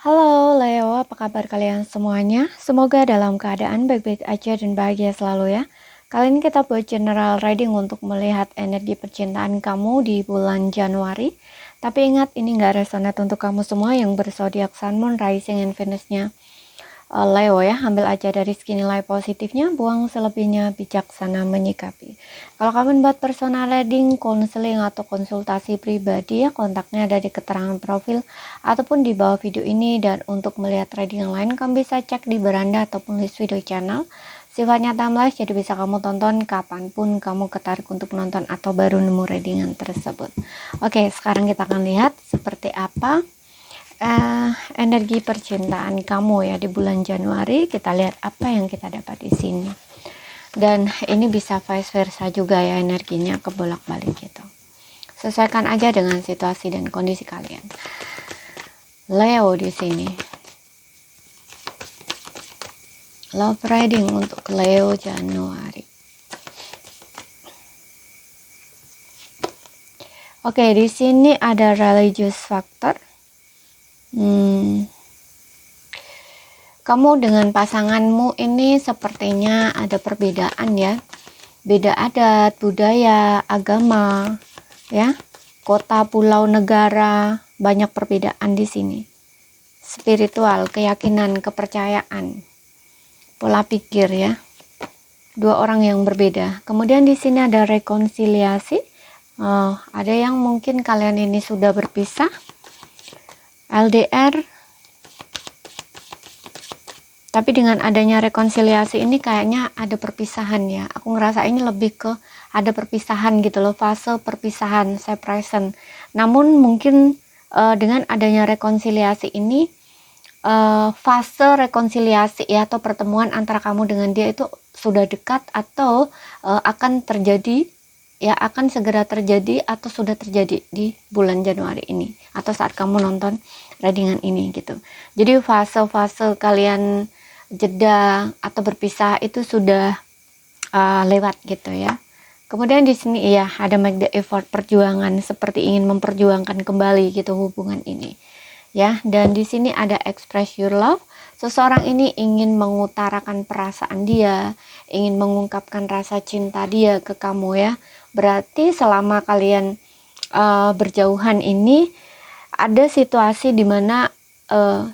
Halo Leo, apa kabar kalian semuanya? Semoga dalam keadaan baik-baik aja dan bahagia selalu ya. Kali ini kita buat general reading untuk melihat energi percintaan kamu di bulan Januari. Tapi ingat, ini nggak resonate untuk kamu semua yang berzodiak Sun, Moon, Rising, and Venus-nya Leo ya. Ambil aja dari segi nilai positifnya, buang selebihnya bijaksana menyikapi. Kalau kamu buat personal reading, konseling, atau konsultasi pribadi ya, kontaknya ada di keterangan profil ataupun di bawah video ini. Dan untuk melihat reading yang lain, kamu bisa cek di beranda ataupun list video channel. Sifatnya timeless, jadi bisa kamu tonton kapanpun kamu ketarik untuk menonton atau baru nemu readingan tersebut. Oke, sekarang kita akan lihat seperti apa energi percintaan kamu ya di bulan Januari. Kita lihat apa yang kita dapat di sini. Dan ini bisa vice versa juga ya, energinya kebolak-balik gitu. Sesuaikan aja dengan situasi dan kondisi kalian. Leo di sini. Love reading untuk Leo Januari. Oke, di sini ada religious factor. Kamu dengan pasanganmu ini sepertinya ada perbedaan ya. Beda adat, budaya, agama, ya. Kota, pulau, negara, banyak perbedaan di sini. Spiritual, keyakinan, kepercayaan, pola pikir ya. Dua orang yang berbeda. Kemudian di sini ada rekonsiliasi. Ada yang mungkin kalian ini sudah berpisah. LDR. Tapi dengan adanya rekonsiliasi ini kayaknya ada perpisahan ya. Aku ngerasa ini lebih ke ada perpisahan gitu loh, fase perpisahan, separation. Namun mungkin dengan adanya rekonsiliasi ini, fase rekonsiliasi ya atau pertemuan antara kamu dengan dia itu sudah dekat atau akan terjadi ya, akan segera terjadi atau sudah terjadi di bulan Januari ini atau saat kamu nonton readingan ini gitu. Jadi fase-fase kalian jeda atau berpisah itu sudah lewat gitu ya. Kemudian di sini ya ada make the effort, perjuangan, seperti ingin memperjuangkan kembali gitu hubungan ini. Ya, dan di sini ada express your love. Seseorang ini ingin mengutarakan perasaan dia, ingin mengungkapkan rasa cinta dia ke kamu ya. Berarti selama kalian berjauhan ini ada situasi di mana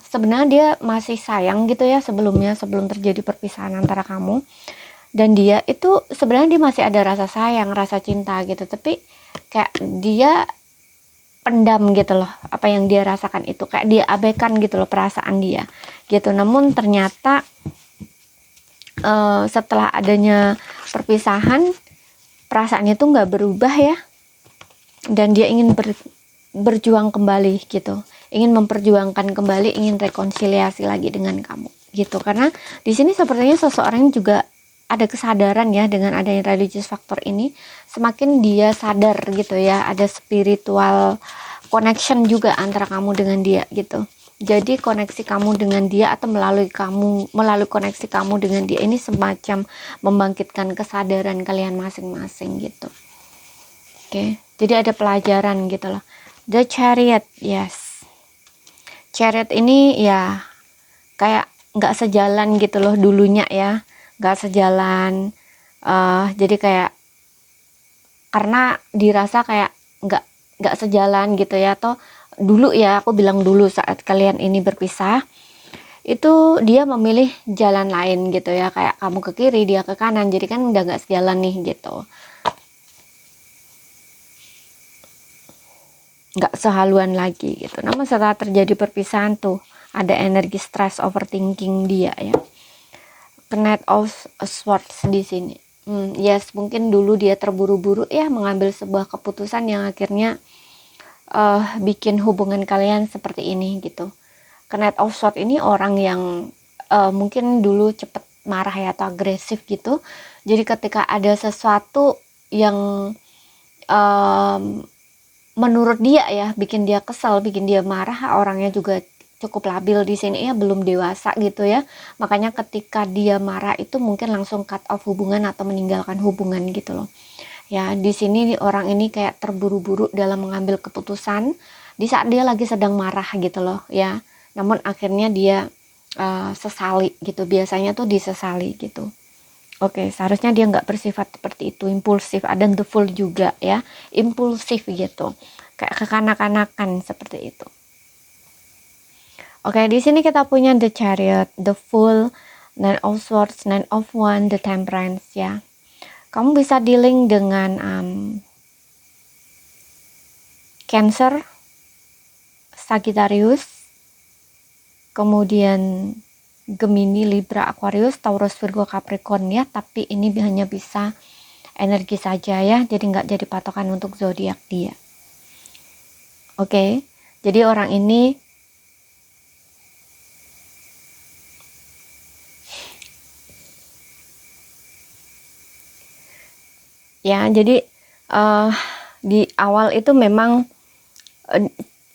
sebenarnya dia masih sayang gitu ya sebelumnya, sebelum terjadi perpisahan antara kamu dan dia itu sebenarnya dia masih ada rasa sayang, rasa cinta gitu, tapi kayak dia pendam gitu loh apa yang dia rasakan itu, kayak dia abaikan gitu loh perasaan dia gitu. Namun ternyata setelah adanya perpisahan perasaannya tuh nggak berubah ya, dan dia ingin berjuang kembali gitu, ingin memperjuangkan kembali, ingin rekonsiliasi lagi dengan kamu gitu. Karena di sini sepertinya seseorang juga ada kesadaran ya dengan adanya religious factor ini, semakin dia sadar gitu ya, ada spiritual connection juga antara kamu dengan dia gitu. Jadi koneksi kamu dengan dia atau melalui koneksi kamu dengan dia ini semacam membangkitkan kesadaran kalian masing-masing gitu. Oke, jadi ada pelajaran gitu loh. The Chariot, yes. Chariot ini ya kayak nggak sejalan gitu loh dulunya ya, nggak sejalan. Jadi kayak karena dirasa kayak nggak sejalan gitu ya. Atau dulu ya, aku bilang dulu saat kalian ini berpisah, itu dia memilih jalan lain gitu ya, kayak kamu ke kiri, dia ke kanan, jadi kan udah nggak sejalan nih gitu. Nggak sehaluan lagi gitu. Namun setelah terjadi perpisahan tuh ada energi stress, overthinking dia ya. Knight of Swords di sini. Yes, mungkin dulu dia terburu-buru ya mengambil sebuah keputusan yang akhirnya bikin hubungan kalian seperti ini gitu. Knight of Swords ini orang yang mungkin dulu cepet marah ya atau agresif gitu. Jadi ketika ada sesuatu yang menurut dia ya bikin dia kesal, bikin dia marah, orangnya juga cukup labil di sini ya, belum dewasa gitu ya. Makanya ketika dia marah itu mungkin langsung cut off hubungan atau meninggalkan hubungan gitu loh. Ya, di sini orang ini kayak terburu-buru dalam mengambil keputusan di saat dia lagi sedang marah gitu loh ya. namun akhirnya dia sesali gitu, biasanya tuh disesali gitu. Oke, seharusnya dia nggak bersifat seperti itu, impulsif, ada the fool juga ya, impulsif gitu, kayak kekanak-kanakan seperti itu. Oke, di sini kita punya the chariot, the fool, nine of swords, nine of wands, the temperance ya. Kamu bisa dealing dengan Cancer, Sagittarius, kemudian Gemini, Libra, Aquarius, Taurus, Virgo, Capricorn ya, tapi ini hanya bisa energi saja ya, jadi nggak jadi patokan untuk zodiak dia. Oke, jadi orang ini ya, jadi di awal itu memang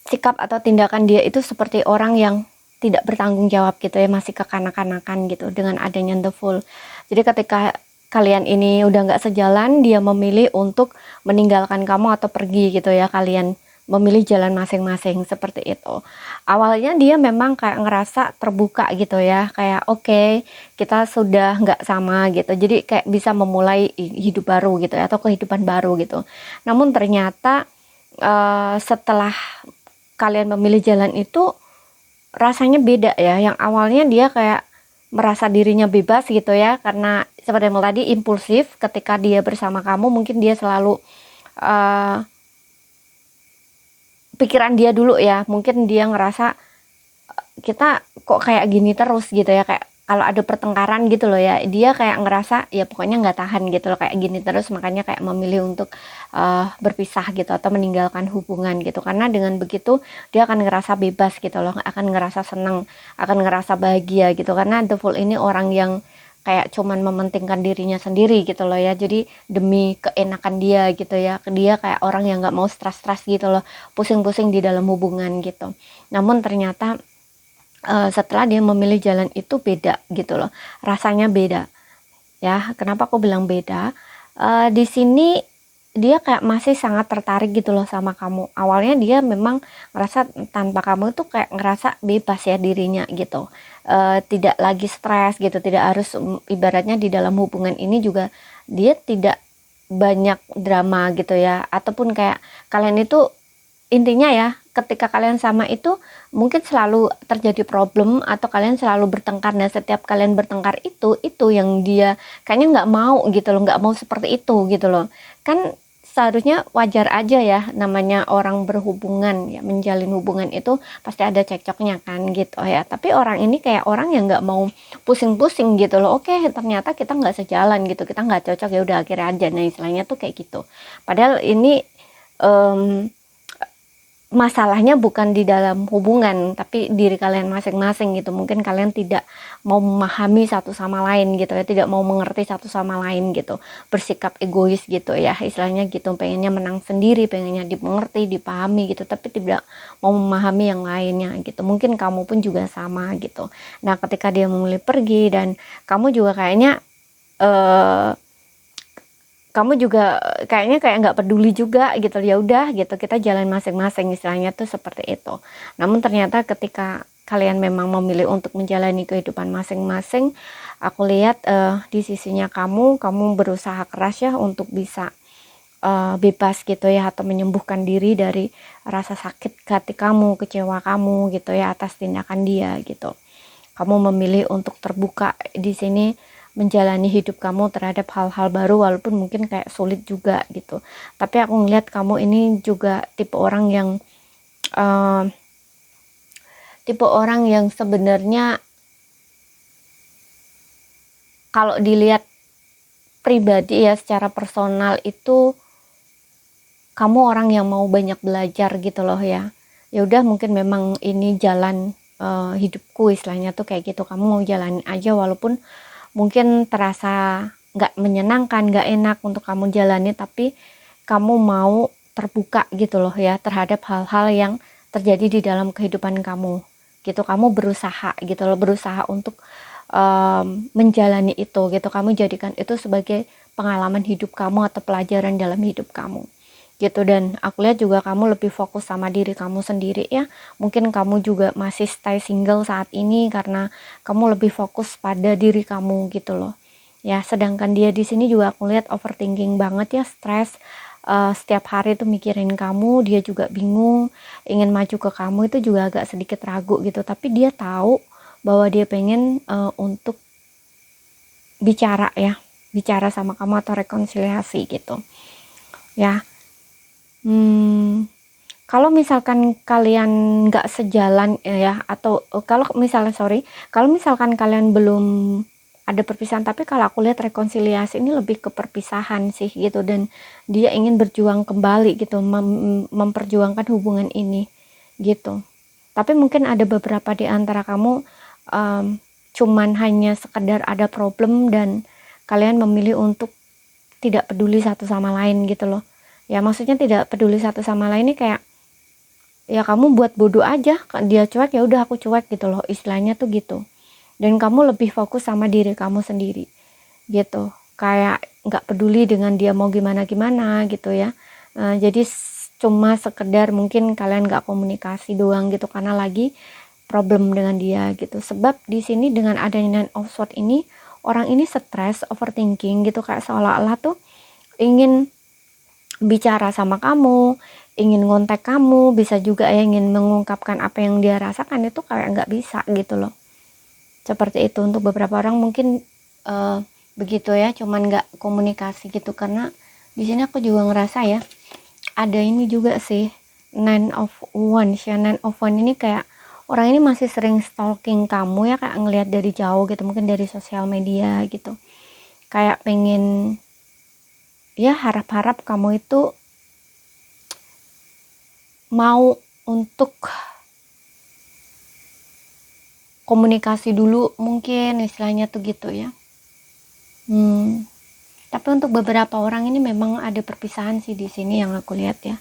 sikap atau tindakan dia itu seperti orang yang tidak bertanggung jawab gitu ya, masih kekanak-kanakan gitu dengan adanya the fool. Jadi ketika kalian ini udah nggak sejalan, dia memilih untuk meninggalkan kamu atau pergi gitu ya, kalian memilih jalan masing-masing seperti itu. Awalnya dia memang kayak ngerasa terbuka gitu ya, kayak oke, kita sudah nggak sama gitu, jadi kayak bisa memulai hidup baru gitu ya, atau kehidupan baru gitu. Namun ternyata setelah kalian memilih jalan itu rasanya beda ya. Yang awalnya dia kayak merasa dirinya bebas gitu ya, karena seperti yang tadi impulsif, ketika dia bersama kamu mungkin dia selalu pikiran dia dulu ya, mungkin dia ngerasa kita kok kayak gini terus gitu ya, kayak kalau ada pertengkaran gitu loh ya, dia kayak ngerasa ya pokoknya nggak tahan gitu loh, kayak gini terus, makanya kayak memilih untuk berpisah gitu atau meninggalkan hubungan gitu, karena dengan begitu dia akan ngerasa bebas gitu loh, akan ngerasa senang, akan ngerasa bahagia gitu, karena the fool ini orang yang kayak cuman mementingkan dirinya sendiri gitu loh ya, jadi demi keenakan dia gitu ya, dia kayak orang yang nggak mau stres-stres gitu loh, pusing-pusing di dalam hubungan gitu. Namun ternyata setelah dia memilih jalan itu beda gitu loh, rasanya beda ya. Kenapa aku bilang beda? Di sini dia kayak masih sangat tertarik gitu loh sama kamu. Awalnya dia memang ngerasa tanpa kamu tuh kayak ngerasa bebas ya dirinya gitu, tidak lagi stres gitu, tidak harus ibaratnya di dalam hubungan ini juga dia tidak banyak drama gitu ya, ataupun kayak kalian itu intinya ya, ketika kalian sama itu mungkin selalu terjadi problem atau kalian selalu bertengkar, dan setiap kalian bertengkar itu yang dia kayaknya nggak mau gitu loh, nggak mau seperti itu gitu loh. Kan seharusnya wajar aja ya, namanya orang berhubungan ya, menjalin hubungan itu pasti ada cekcoknya kan gitu ya, tapi orang ini kayak orang yang nggak mau pusing-pusing gitu loh. Oke, ternyata kita nggak sejalan gitu, kita nggak cocok, ya udah akhirnya aja, nah istilahnya tuh kayak gitu. Padahal ini masalahnya bukan di dalam hubungan, tapi diri kalian masing-masing gitu. Mungkin kalian tidak mau memahami satu sama lain gitu ya, tidak mau mengerti satu sama lain gitu, bersikap egois gitu ya, istilahnya gitu, pengennya menang sendiri, pengennya dimengerti, dipahami gitu, tapi tidak mau memahami yang lainnya gitu. Mungkin kamu pun juga sama gitu. Nah, ketika dia memilih pergi dan kamu juga kayaknya kamu juga kayaknya kayak nggak peduli juga gitu, ya udah gitu, kita jalan masing-masing, istilahnya tuh seperti itu. Namun ternyata ketika kalian memang memilih untuk menjalani kehidupan masing-masing, aku lihat di sisinya kamu berusaha keras ya untuk bisa bebas gitu ya, atau menyembuhkan diri dari rasa sakit hati kamu, kecewa kamu gitu ya atas tindakan dia gitu. Kamu memilih untuk terbuka di sini, menjalani hidup kamu terhadap hal-hal baru, walaupun mungkin kayak sulit juga gitu. Tapi aku ngeliat kamu ini juga tipe orang yang sebenarnya kalau dilihat pribadi ya, secara personal itu kamu orang yang mau banyak belajar gitu loh ya. Ya udah, mungkin memang ini jalan hidupku, istilahnya tuh kayak gitu. Kamu mau jalanin aja walaupun mungkin terasa nggak menyenangkan, nggak enak untuk kamu jalani, tapi kamu mau terbuka gitu loh ya terhadap hal-hal yang terjadi di dalam kehidupan kamu gitu. Kamu berusaha gitu loh, berusaha untuk menjalani itu gitu. Kamu jadikan itu sebagai pengalaman hidup kamu atau pelajaran dalam hidup kamu gitu. Dan aku lihat juga kamu lebih fokus sama diri kamu sendiri ya. Mungkin kamu juga masih stay single saat ini karena kamu lebih fokus pada diri kamu gitu loh. Ya, sedangkan dia di sini juga aku lihat overthinking banget ya, stres. Setiap hari tuh mikirin kamu, dia juga bingung, ingin maju ke kamu itu juga agak sedikit ragu gitu. Tapi dia tahu bahwa dia pengen untuk bicara ya, bicara sama kamu atau rekonsiliasi gitu. Ya, kalau misalkan kalian nggak sejalan ya, atau kalau misalkan kalian belum ada perpisahan, tapi kalau aku lihat rekonsiliasi ini lebih ke perpisahan sih gitu, dan dia ingin berjuang kembali gitu, memperjuangkan hubungan ini gitu. Tapi mungkin ada beberapa di antara kamu cuman hanya sekedar ada problem dan kalian memilih untuk tidak peduli satu sama lain gitu loh. Ya maksudnya tidak peduli satu sama lain ini kayak ya kamu buat bodoh aja, dia cuek ya udah aku cuek gitu loh, istilahnya tuh gitu. Dan kamu lebih fokus sama diri kamu sendiri gitu, kayak nggak peduli dengan dia mau gimana gimana gitu ya. Jadi cuma sekedar mungkin kalian nggak komunikasi doang gitu karena lagi problem dengan dia gitu. Sebab di sini dengan adanya Nine of Swords ini, orang ini stres, overthinking gitu, kayak seolah-olah tuh ingin bicara sama kamu, ingin ngontek kamu, bisa juga ya ingin mengungkapkan apa yang dia rasakan, itu kayak nggak bisa gitu loh. Seperti itu untuk beberapa orang mungkin begitu ya, cuman nggak komunikasi gitu. Karena di sini aku juga ngerasa ya, ada ini juga sih, Nine of Wands ya. Nine of Wands ini kayak orang ini masih sering stalking kamu ya, kayak ngelihat dari jauh gitu, mungkin dari sosial media gitu, kayak pengen ya harap-harap kamu itu mau untuk komunikasi dulu mungkin, istilahnya tuh gitu ya. Tapi untuk beberapa orang ini memang ada perpisahan sih di sini yang aku lihat ya.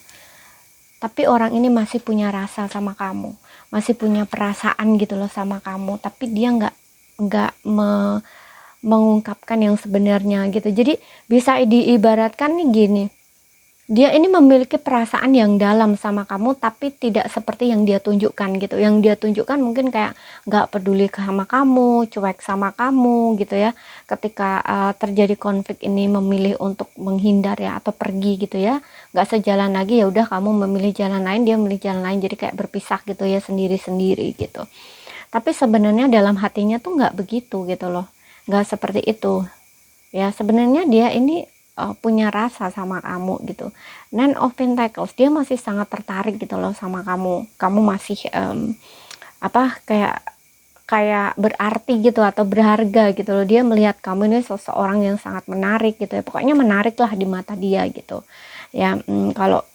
Tapi orang ini masih punya rasa sama kamu, masih punya perasaan gitu loh sama kamu. Tapi dia nggak mengungkapkan yang sebenarnya gitu. Jadi bisa diibaratkan nih gini. Dia ini memiliki perasaan yang dalam sama kamu, tapi tidak seperti yang dia tunjukkan gitu. Yang dia tunjukkan mungkin kayak nggak peduli sama kamu, cuek sama kamu gitu ya. Ketika terjadi konflik ini memilih untuk menghindar ya, atau pergi gitu ya, nggak sejalan lagi, ya udah kamu memilih jalan lain, dia memilih jalan lain, jadi kayak berpisah gitu ya, sendiri-sendiri gitu. Tapi sebenarnya dalam hatinya tuh nggak begitu gitu loh, nggak seperti itu ya. Sebenarnya dia ini punya rasa sama kamu gitu. Nine of Pentacles, dia masih sangat tertarik gitu loh sama kamu. Kamu masih kayak berarti gitu atau berharga gitu loh. Dia melihat kamu ini seseorang yang sangat menarik gitu ya. Pokoknya menarik lah di mata dia gitu. Ya, kalau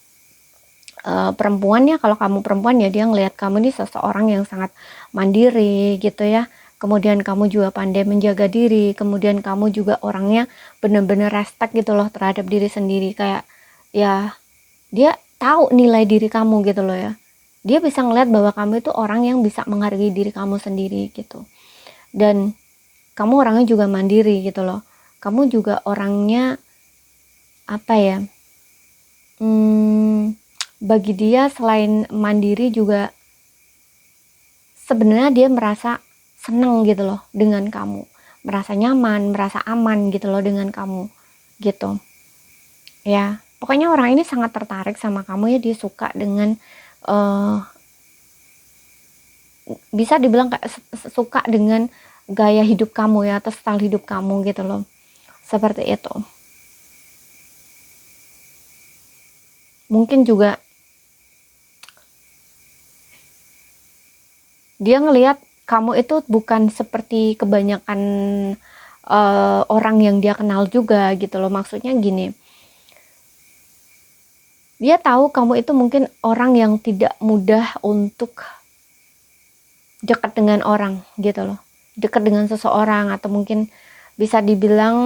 perempuan ya, kalau kamu perempuan ya, dia ngelihat kamu ini seseorang yang sangat mandiri gitu ya. Kemudian kamu juga pandai menjaga diri, kemudian kamu juga orangnya bener-bener respect gitu loh terhadap diri sendiri, kayak ya dia tahu nilai diri kamu gitu loh ya. Dia bisa ngeliat bahwa kamu itu orang yang bisa menghargai diri kamu sendiri gitu. Dan kamu orangnya juga mandiri gitu loh. Kamu juga orangnya apa ya? Bagi dia selain mandiri juga sebenarnya dia merasa seneng gitu loh dengan kamu, merasa nyaman, merasa aman gitu loh dengan kamu gitu ya. Pokoknya orang ini sangat tertarik sama kamu ya. Dia suka dengan bisa dibilang kayak suka dengan gaya hidup kamu ya, atau style hidup kamu gitu loh, seperti itu. Mungkin juga dia ngelihat kamu itu bukan seperti kebanyakan orang yang dia kenal juga gitu loh. Maksudnya gini, dia tahu kamu itu mungkin orang yang tidak mudah untuk dekat dengan orang gitu loh, dekat dengan seseorang, atau mungkin bisa dibilang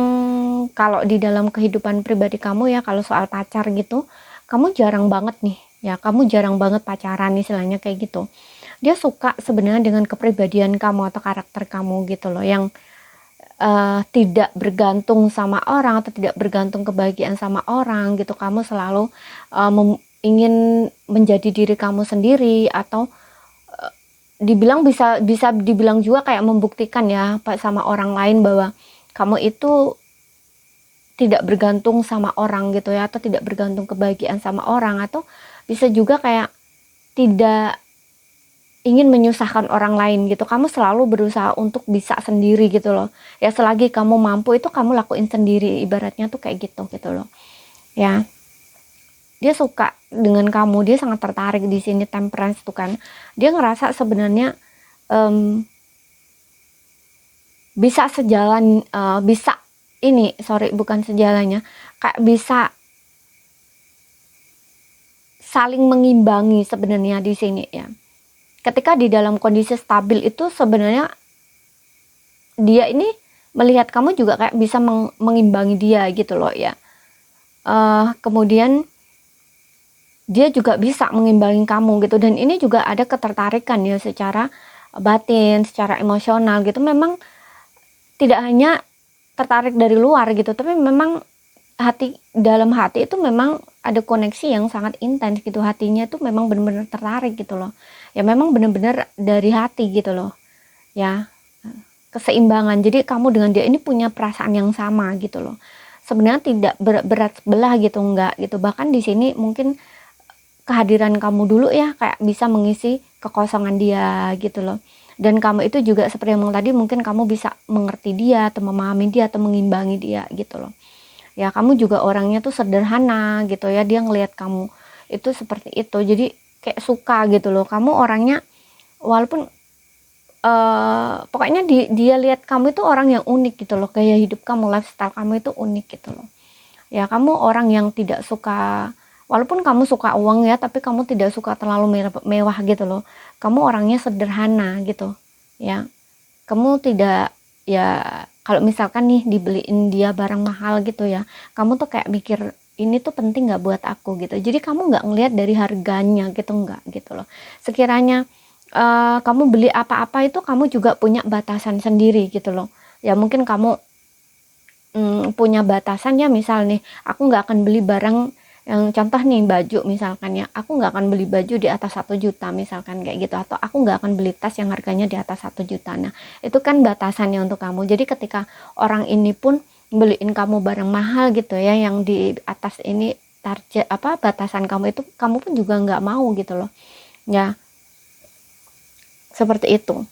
kalau di dalam kehidupan pribadi kamu ya, kalau soal pacar gitu, kamu jarang banget nih ya, kamu jarang banget pacaran istilahnya kayak gitu. Dia suka sebenarnya dengan kepribadian kamu atau karakter kamu gitu loh, yang tidak bergantung sama orang atau tidak bergantung kebahagiaan sama orang gitu. Kamu selalu ingin menjadi diri kamu sendiri, atau dibilang bisa dibilang juga kayak membuktikan ya sama orang lain bahwa kamu itu tidak bergantung sama orang gitu ya, atau tidak bergantung kebahagiaan sama orang, atau bisa juga kayak tidak ingin menyusahkan orang lain gitu. Kamu selalu berusaha untuk bisa sendiri gitu loh ya, selagi kamu mampu itu kamu lakuin sendiri, ibaratnya tuh kayak gitu loh ya. Dia suka dengan kamu, dia sangat tertarik di sini. Temperance tuh kan dia ngerasa sebenarnya bisa sejalan, bisa ini bukan sejalannya, kayak bisa saling mengimbangi sebenarnya di sini ya. Ketika di dalam kondisi stabil itu sebenarnya dia ini melihat kamu juga kayak bisa mengimbangi dia gitu loh ya. Kemudian dia juga bisa mengimbangi kamu gitu, dan ini juga ada ketertarikan ya secara batin, secara emosional gitu. Memang tidak hanya tertarik dari luar gitu, tapi memang dalam hati itu memang ada koneksi yang sangat intens gitu. Hatinya tuh memang benar-benar tertarik gitu loh ya, memang benar-benar dari hati gitu loh ya, keseimbangan. Jadi kamu dengan dia ini punya perasaan yang sama gitu loh, sebenarnya tidak berat sebelah gitu, enggak gitu. Bahkan di sini mungkin kehadiran kamu dulu ya kayak bisa mengisi kekosongan dia gitu loh. Dan kamu itu juga seperti yang tadi, mungkin kamu bisa mengerti dia atau memahami dia atau mengimbangi dia gitu loh ya. Kamu juga orangnya tuh sederhana gitu ya, dia ngelihat kamu itu seperti itu, jadi kayak suka gitu loh. Kamu orangnya walaupun pokoknya dia lihat kamu itu orang yang unik gitu loh, gaya hidup kamu, lifestyle kamu itu unik gitu loh ya. Kamu orang yang tidak suka, walaupun kamu suka uang ya, tapi kamu tidak suka terlalu mewah gitu loh. Kamu orangnya sederhana gitu ya. Kamu tidak ya, kalau misalkan nih dibeliin dia barang mahal gitu ya, kamu tuh kayak mikir ini tuh penting nggak buat aku gitu. Jadi kamu nggak ngelihat dari harganya gitu, nggak gitu loh. Sekiranya kamu beli apa-apa itu kamu juga punya batasan sendiri gitu loh ya. Mungkin kamu punya batasan ya, misal nih aku nggak akan beli barang yang, contoh nih baju misalkan ya, aku nggak akan beli baju di atas 1 juta misalkan kayak gitu, atau aku nggak akan beli tas yang harganya di atas 1 juta. Nah itu kan batasannya untuk kamu. Jadi ketika orang ini pun beliin kamu barang mahal gitu ya, yang di atas ini target batasan kamu itu, kamu pun juga nggak mau gitu loh ya, seperti itu.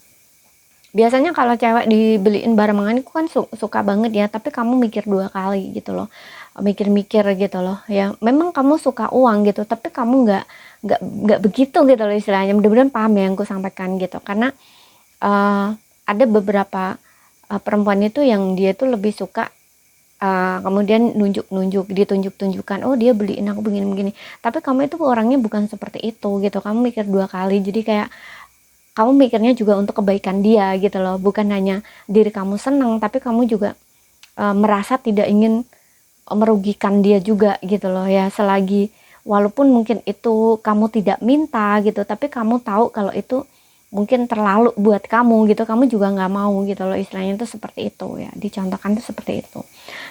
Biasanya kalau cewek dibeliin barang mahal itu kan suka banget ya, tapi kamu mikir 2 kali gitu loh, mikir-mikir gitu loh ya. Memang kamu suka uang gitu, tapi kamu nggak begitu gitu loh istilahnya. Mudah-mudahan paham ya yang aku sampaikan gitu. Karena ada beberapa perempuan itu yang dia tuh lebih suka kemudian ditunjuk-tunjukkan, oh dia beliin aku begini-begini, tapi kamu itu orangnya bukan seperti itu gitu. Kamu mikir 2 kali, jadi kayak kamu mikirnya juga untuk kebaikan dia gitu loh, bukan hanya diri kamu senang, tapi kamu juga merasa tidak ingin merugikan dia juga gitu loh ya. Selagi walaupun mungkin itu kamu tidak minta gitu, tapi kamu tahu kalau itu mungkin terlalu buat kamu gitu, kamu juga nggak mau gitu loh, istilahnya itu seperti itu ya, dicontohkan itu seperti itu.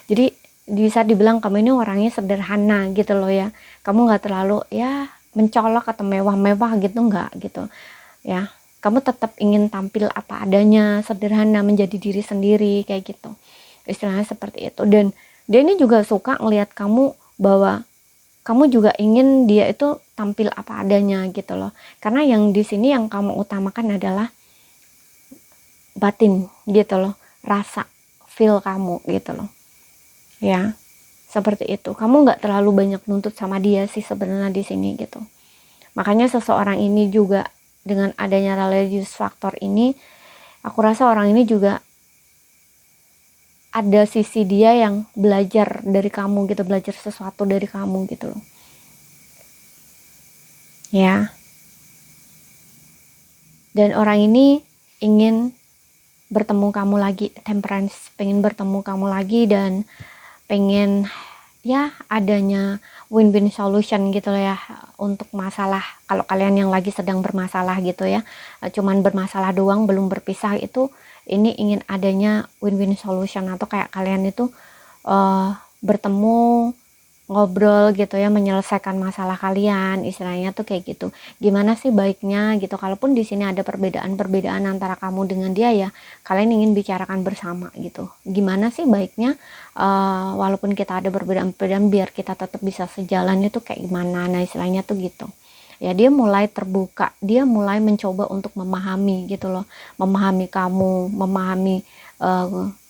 Jadi bisa dibilang kamu ini orangnya sederhana gitu loh ya. Kamu nggak terlalu ya mencolok atau mewah-mewah gitu, nggak gitu ya. Kamu tetap ingin tampil apa adanya, sederhana, menjadi diri sendiri kayak gitu, istilahnya seperti itu. Dan dia ini juga suka ngelihat kamu bahwa kamu juga ingin dia itu tampil apa adanya gitu loh. Karena yang di sini yang kamu utamakan adalah batin gitu loh, rasa, feel kamu gitu loh ya, seperti itu. Kamu nggak terlalu banyak nuntut sama dia sih sebenarnya di sini gitu. Makanya seseorang ini juga dengan adanya religious factor ini, aku rasa orang ini juga ada sisi dia yang belajar dari kamu gitu, belajar sesuatu dari kamu gitu loh ya. Dan orang ini ingin bertemu kamu lagi, Temperance pengen bertemu kamu lagi dan pengen ya adanya win-win solution gitu loh ya, untuk masalah kalau kalian yang lagi sedang bermasalah gitu ya, cuman bermasalah doang belum berpisah itu, ini ingin adanya win-win solution atau kayak kalian itu bertemu, ngobrol gitu ya, menyelesaikan masalah kalian, istilahnya tuh kayak gitu. Gimana sih baiknya gitu, kalaupun di sini ada perbedaan-perbedaan antara kamu dengan dia ya, kalian ingin bicarakan bersama gitu. Gimana sih baiknya, walaupun kita ada perbedaan-perbedaan, biar kita tetap bisa sejalan itu kayak gimana, nah istilahnya tuh gitu. Ya dia mulai terbuka, dia mulai mencoba untuk memahami gitu loh, memahami kamu, memahami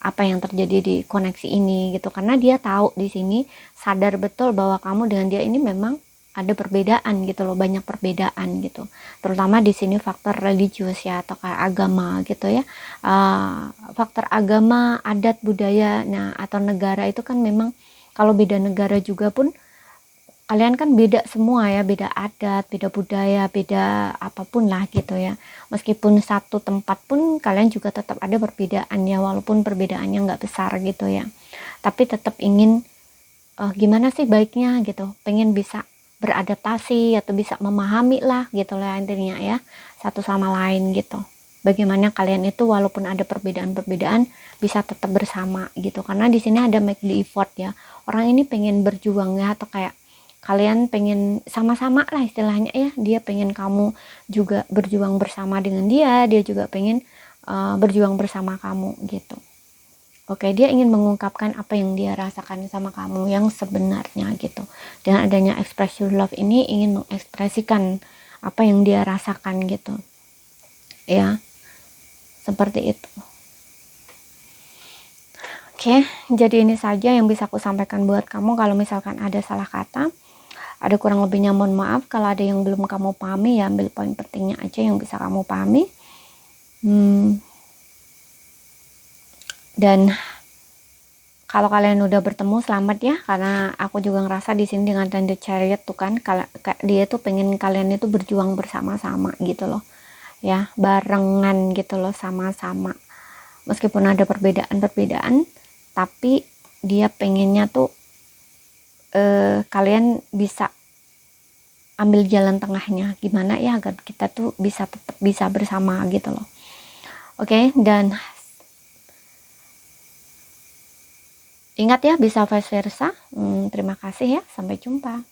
apa yang terjadi di koneksi ini gitu, karena dia tahu di sini, sadar betul bahwa kamu dengan dia ini memang ada perbedaan gitu loh, banyak perbedaan gitu, terutama di sini faktor religius ya, atau kayak agama gitu ya. Faktor agama, adat, budaya, nah atau negara itu kan memang, kalau beda negara juga pun kalian kan beda semua ya, beda adat, beda budaya, beda apapun lah gitu ya. Meskipun satu tempat pun kalian juga tetap ada perbedaan ya, walaupun perbedaannya nggak besar gitu ya. Tapi tetap ingin gimana sih baiknya gitu, pengen bisa beradaptasi atau bisa memahami lah gitu lah intinya ya, satu sama lain gitu. Bagaimana kalian itu walaupun ada perbedaan-perbedaan bisa tetap bersama gitu, karena di sini ada make the effort ya. Orang ini pengen berjuang ya, atau kayak kalian pengen sama-sama lah istilahnya ya, dia pengen kamu juga berjuang bersama dengan dia, dia juga pengen berjuang bersama kamu gitu. Oke, dia ingin mengungkapkan apa yang dia rasakan sama kamu yang sebenarnya gitu. Dengan adanya express your love ini ingin mengekspresikan apa yang dia rasakan gitu. Ya, seperti itu. Oke, jadi ini saja yang bisa aku sampaikan buat kamu. Kalau misalkan ada salah kata, ada kurang lebihnya mohon maaf. Kalau ada yang belum kamu pahami ya, ambil poin pentingnya aja yang bisa kamu pahami. Dan kalau kalian udah bertemu, selamat ya, karena aku juga ngerasa di sini dengan The Chariot tuh kan, dia tuh pengen kalian itu berjuang bersama-sama gitu loh ya, barengan gitu loh, sama-sama, meskipun ada perbedaan-perbedaan, tapi dia pengennya tuh kalian bisa ambil jalan tengahnya gimana ya, agar kita tuh bisa tetap bisa bersama gitu loh. Oke, dan ingat ya, bisa vice versa. Terima kasih ya, sampai jumpa.